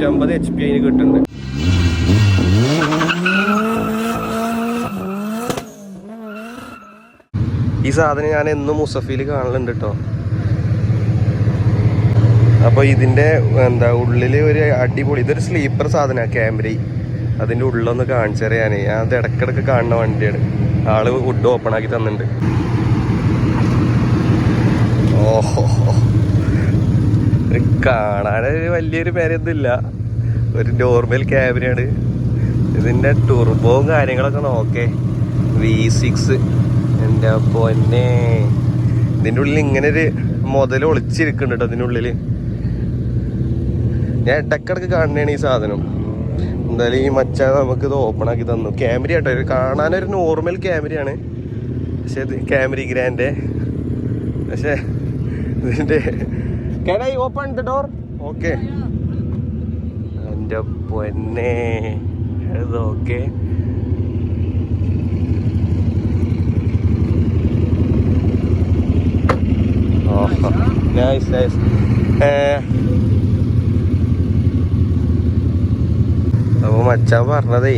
350 HP അതിന് കിട്ടുന്നുണ്ട്. ഈ സാധനം ഞാൻ എന്നും മുസഫിൽ കാണലുണ്ട് കേട്ടോ. അപ്പോൾ ഇതിൻ്റെ ഉള്ളിൽ ഒരു അടിപൊളി, ഇതൊരു സ്ലീപ്പർ സാധനമാണ് ക്യാമറ. അതിൻ്റെ ഉള്ളൊന്ന് കാണിച്ചറിയാൻ ഞാൻ അത് ഇടയ്ക്കിടയ്ക്ക് കാണുന്ന വണ്ടിയാണ്. ആള് വുഡ് ഓപ്പൺ ആക്കി തന്നിട്ടുണ്ട്. ഓഹോ, കാണാനൊരു വലിയൊരു പേരൊന്നുമില്ല, ഒരു നോർമൽ ക്യാമറയാണ്. ഇതിൻ്റെ ടുർബോവും കാര്യങ്ങളൊക്കെ നോക്കേ, V6. എൻ്റെ പൊന്നെ, ഇതിൻ്റെ ഉള്ളിൽ ഇങ്ങനെ ഒരു മുതൽ ഒളിച്ചിരിക്കുന്നുണ്ട് കേട്ടോ. ഇതിനുള്ളിൽ ഞാൻ ഇടയ്ക്കിടയ്ക്ക് കാണുന്നതാണ് ഈ സാധനം. എന്തായാലും ഈ മച്ച നമുക്കിത് ഓപ്പൺ ആക്കി തന്നു. ക്യാമറ കേട്ടോ, കാണാനൊരു നോർമൽ ക്യാമറയാണ്, പക്ഷെ ഇത് ക്യാമറ ഗ്രാൻഡ്. പക്ഷേ ഇതിൻ്റെ can I open the door? Okay, എൻ്റെ പൊന്നെ അത് ഓക്കെ. Nice nice. അപ്പോൾ മച്ചാൻ പറഞ്ഞതേ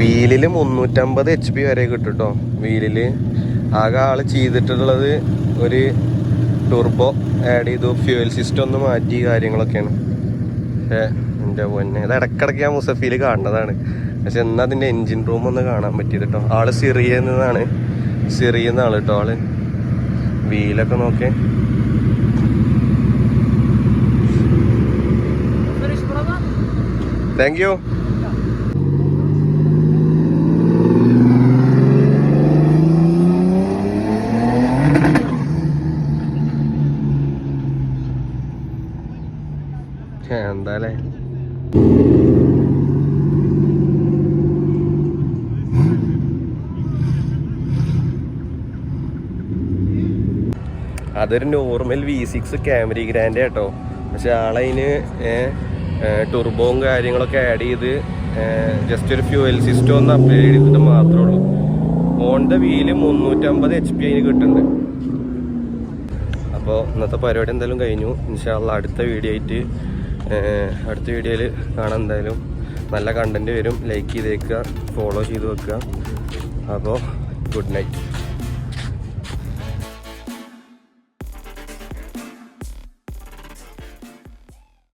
വീലിൽ 350 HP വരെ കിട്ടും കേട്ടോ. വീലിൽ ആകെ ആൾ ചെയ്തിട്ടുള്ളത് ഒരു ടുർബോ ആഡ് ചെയ്തു, ഫ്യൂവൽ സിസ്റ്റം ഒന്ന് മാറ്റി കാര്യങ്ങളൊക്കെയാണ്. പക്ഷേ എൻ്റെ പൊന്നെ, ഇത് ഇടയ്ക്കിടയ്ക്ക് ഞാൻ മുസഫിൽ കാണുന്നതാണ്. പക്ഷെ എന്നാൽ അതിൻ്റെ എൻജിൻ റൂം ഒന്ന് കാണാൻ പറ്റിയത് കേട്ടോ. ആള് സിറിയെന്നാണ് ആള് കേട്ടോ. ആള് വീലൊക്കെ നോക്കേ. Thank you. എന്താല്ലേ അതൊരു നോർമൽ V6 ക്യാമറ ഗ്രാൻഡ് കേട്ടോ. പക്ഷെ ആളതിന് ടുർബോവും കാര്യങ്ങളൊക്കെ ആഡ് ചെയ്ത് ജസ്റ്റ് ഒരു ഫ്യൂവൽ സിസ്റ്റം ഒന്ന് അപ്ഗ്രേഡ് ചെയ്തിട്ട് മാത്രമേ ഉള്ളൂ. ഓൺ ദ വീല് 350 HP അതിന് കിട്ടുന്നുണ്ട്. അപ്പോൾ ഇന്നത്തെ പരിപാടി എന്തായാലും കഴിഞ്ഞു. ഇൻഷാ അല്ലാഹ് അടുത്ത വീഡിയോയിൽ കാണാൻ. എന്തായാലും നല്ല കണ്ടൻറ്റ് വരും. ലൈക്ക് ചെയ്തേക്കുക, ഫോളോ ചെയ്ത് വെക്കുക. അപ്പോൾ ഗുഡ് നൈറ്റ്.